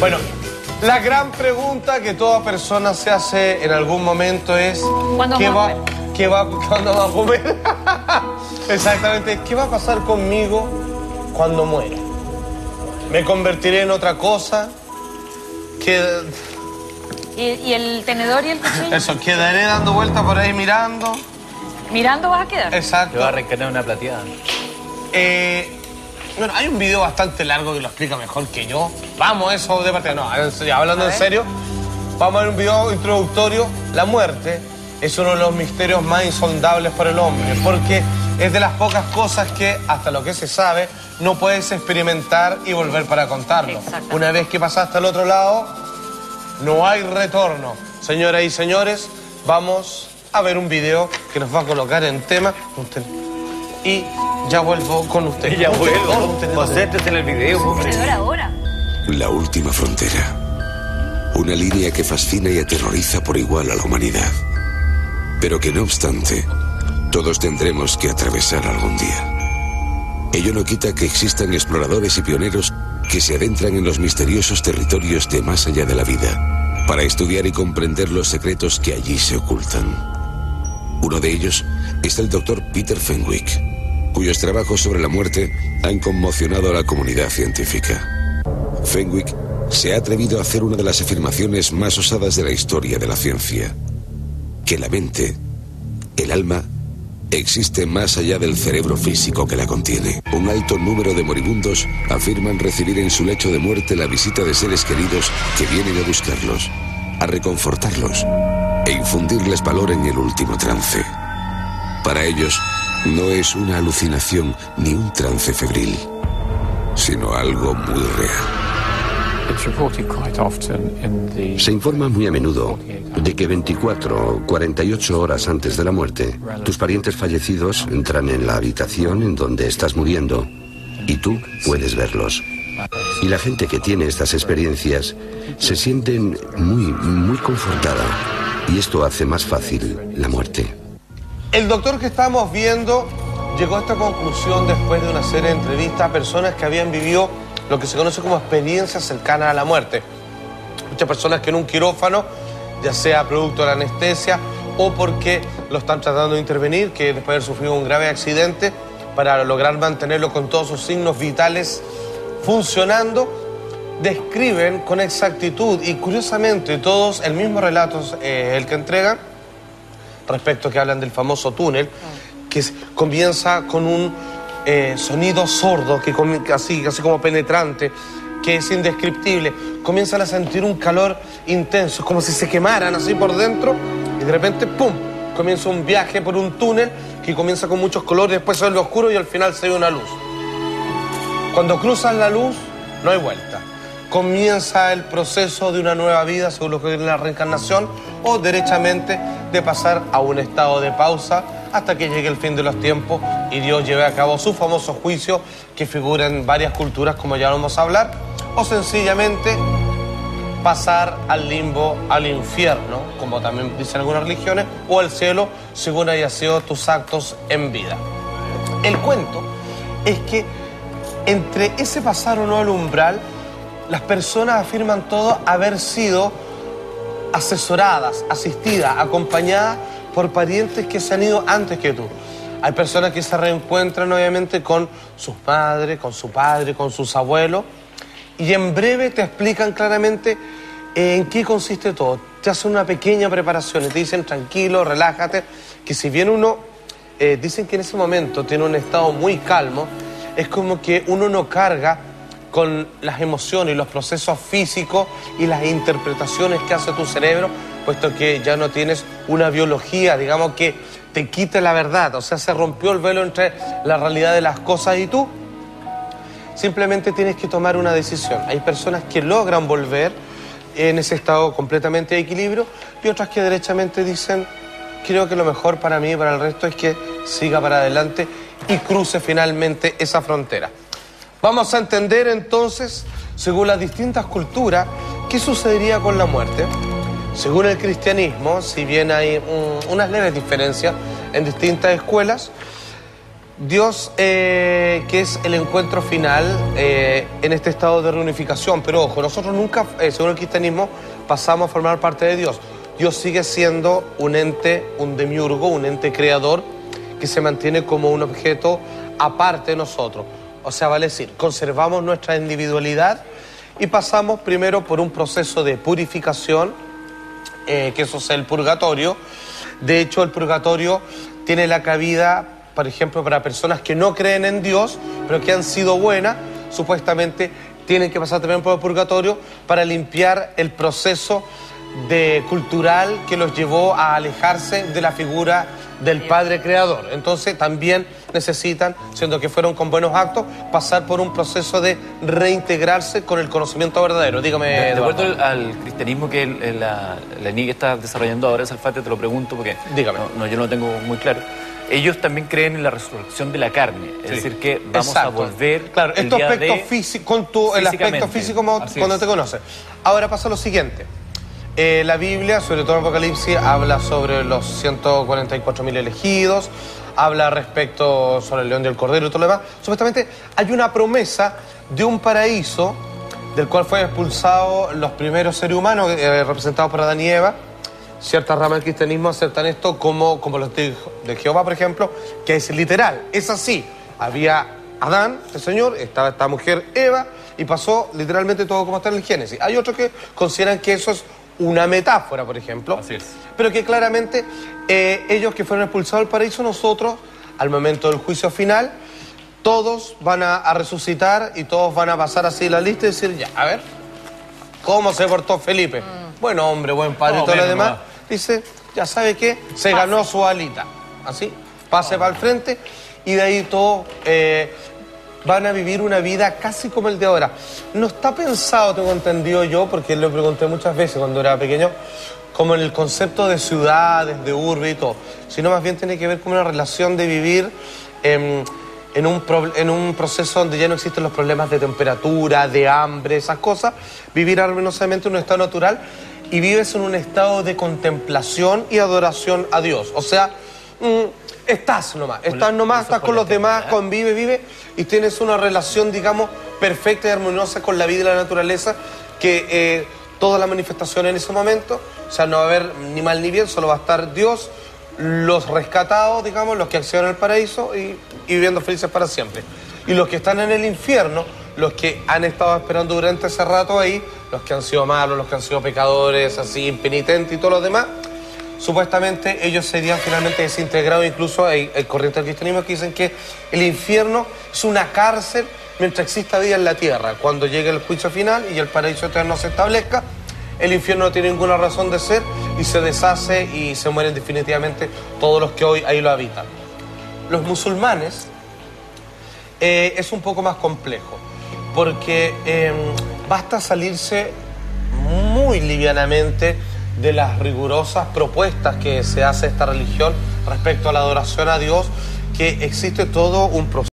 Bueno, la gran pregunta que toda persona se hace en algún momento es... ¿Cuándo va a comer? Exactamente. ¿Qué va a pasar conmigo cuando muera? ¿Me convertiré en otra cosa? ¿Y el tenedor y el cuchillo? Eso, quedaré dando vueltas por ahí mirando. ¿Mirando vas a quedar? Exacto. Te va a reencarnar una plateada. Bueno, hay un video bastante largo que lo explica mejor que yo. Vamos, eso de parte. No, hablando en serio, vamos a ver un video introductorio. La muerte es uno de los misterios más insondables para el hombre, porque es de las pocas cosas que, hasta lo que se sabe, no puedes experimentar y volver para contarlo. Una vez que pasaste al otro lado, no hay retorno. Señoras y señores, vamos a ver un video que nos va a colocar en tema. Y ya vuelvo con usted. Y ya vuelvo. Concéntrate en el video. Ahora. La última frontera. Una línea que fascina y aterroriza por igual a la humanidad. Pero que no obstante, todos tendremos que atravesar algún día. Ello no quita que existan exploradores y pioneros que se adentran en los misteriosos territorios de más allá de la vida, para estudiar y comprender los secretos que allí se ocultan. Uno de ellos es el doctor Peter Fenwick, cuyos trabajos sobre la muerte han conmocionado a la comunidad científica. Fenwick se ha atrevido a hacer una de las afirmaciones más osadas de la historia de la ciencia: que la mente, el alma, existe más allá del cerebro físico que la contiene. Un alto número de moribundos afirman recibir en su lecho de muerte la visita de seres queridos que vienen a buscarlos, a reconfortarlos e infundirles valor en el último trance. Para ellos, no es una alucinación ni un trance febril, sino algo muy real. Se informa muy a menudo de que 24 o 48 horas antes de la muerte, tus parientes fallecidos entran en la habitación en donde estás muriendo y tú puedes verlos. Y la gente que tiene estas experiencias se sienten muy confortada, y esto hace más fácil la muerte. El doctor que estamos viendo llegó a esta conclusión después de una serie de entrevistas a personas que habían vivido lo que se conoce como experiencias cercanas a la muerte. Muchas personas que en un quirófano, ya sea producto de la anestesia o porque lo están tratando de intervenir, que después de haber sufrido un grave accidente, para lograr mantenerlo con todos sus signos vitales funcionando, describen con exactitud y curiosamente todos el mismo relato el que entregan, respecto que hablan del famoso túnel, que comienza con un sonido sordo, así como penetrante, que es indescriptible. Comienzan a sentir un calor intenso, como si se quemaran así por dentro, y de repente, ¡pum!, comienza un viaje por un túnel que comienza con muchos colores, después se ve oscuro y al final se ve una luz. Cuando cruzan la luz, no hay vuelta. Comienza el proceso de una nueva vida, según lo que es la reencarnación, o derechamente de pasar a un estado de pausa hasta que llegue el fin de los tiempos y Dios lleve a cabo su famoso juicio que figura en varias culturas, como ya vamos a hablar, o sencillamente pasar al limbo, al infierno, como también dicen algunas religiones, o al cielo, según hayan sido tus actos en vida. El cuento es que entre ese pasar o no al umbral, las personas afirman todo haber sido asesoradas, asistidas, acompañadas por parientes que se han ido antes que tú. Hay personas que se reencuentran obviamente con sus madres, con su padre, con sus abuelos, y en breve te explican claramente en qué consiste todo. Te hacen una pequeña preparación y te dicen tranquilo, relájate, que si bien uno, dicen que en ese momento tiene un estado muy calmo, es como que uno no carga con las emociones y los procesos físicos y las interpretaciones que hace tu cerebro, puesto que ya no tienes una biología, digamos, que te quite la verdad. O sea, se rompió el velo entre la realidad de las cosas y tú. Simplemente tienes que tomar una decisión. Hay personas que logran volver en ese estado completamente de equilibrio y otras que derechamente dicen, creo que lo mejor para mí y para el resto es que siga para adelante y cruce finalmente esa frontera. Vamos a entender entonces, según las distintas culturas, qué sucedería con la muerte. Según el cristianismo, si bien hay unas leves diferencias en distintas escuelas, Dios, que es el encuentro final en este estado de reunificación. Pero ojo, nosotros nunca, según el cristianismo, pasamos a formar parte de Dios. Dios sigue siendo un ente, un demiurgo, un ente creador que se mantiene como un objeto aparte de nosotros. O sea, vale decir, conservamos nuestra individualidad y pasamos primero por un proceso de purificación, que eso es el purgatorio. De hecho, el purgatorio tiene la cabida, por ejemplo, para personas que no creen en Dios, pero que han sido buenas, supuestamente tienen que pasar también por el purgatorio para limpiar el proceso cultural que los llevó a alejarse de la figura del Padre Creador. Entonces también necesitan, siendo que fueron con buenos actos, pasar por un proceso de reintegrarse con el conocimiento verdadero. Dígame, de acuerdo al cristianismo que la línea que está desarrollando ahora, Salfate, te lo pregunto porque dígame. Yo no lo tengo muy claro. Ellos también creen en la resurrección de la carne, es decir, que vamos a volver. Claro, el aspecto físico, con el aspecto físico cuando te conoces. Ahora pasa lo siguiente. La Biblia, sobre todo en Apocalipsis, habla sobre los 144.000 elegidos, habla respecto sobre el león y el cordero y todo lo demás. Supuestamente hay una promesa de un paraíso del cual fue expulsado los primeros seres humanos, representados por Adán y Eva. Ciertas ramas del cristianismo aceptan esto como los de Jehová, por ejemplo, que es literal. Es así. Había Adán, el Señor, estaba esta mujer Eva, y pasó literalmente todo como está en el Génesis. Hay otros que consideran que eso es una metáfora, por ejemplo. Así es. Pero que claramente ellos que fueron expulsados del paraíso, nosotros, al momento del juicio final, todos van a resucitar y todos van a pasar así la lista y decir, ya, a ver, ¿cómo se portó Felipe? Buen hombre, buen padre y todo lo demás. Dice, ya sabe qué, se ganó su alita. Así, pase para el frente y de ahí todos van a vivir una vida casi como el de ahora. No está pensado, tengo entendido yo, porque lo pregunté muchas veces cuando era pequeño, como en el concepto de ciudades, de urbe y todo, sino más bien tiene que ver con una relación de vivir en un proceso donde ya no existen los problemas de temperatura, de hambre, esas cosas, vivir armoniosamente en un estado natural y vives en un estado de contemplación y adoración a Dios. O sea, estás con los demás, vive y tienes una relación, digamos, perfecta y armoniosa con la vida y la naturaleza, que toda la manifestación en ese momento, o sea, no va a haber ni mal ni bien, solo va a estar Dios, los rescatados, digamos, los que acceden al paraíso y viviendo felices para siempre. Y los que están en el infierno, los que han estado esperando durante ese rato ahí, los que han sido malos, los que han sido pecadores, así, impenitentes y todos los demás, supuestamente ellos serían finalmente desintegrados. Incluso hay corrientes del cristianismo que dicen que el infierno es una cárcel mientras exista vida en la tierra. Cuando llegue el juicio final y el paraíso eterno se establezca, el infierno no tiene ninguna razón de ser y se deshace y se mueren definitivamente todos los que hoy ahí lo habitan. Los musulmanes es un poco más complejo, porque basta salirse muy livianamente de las rigurosas propuestas que se hace esta religión respecto a la adoración a Dios, que existe todo un proceso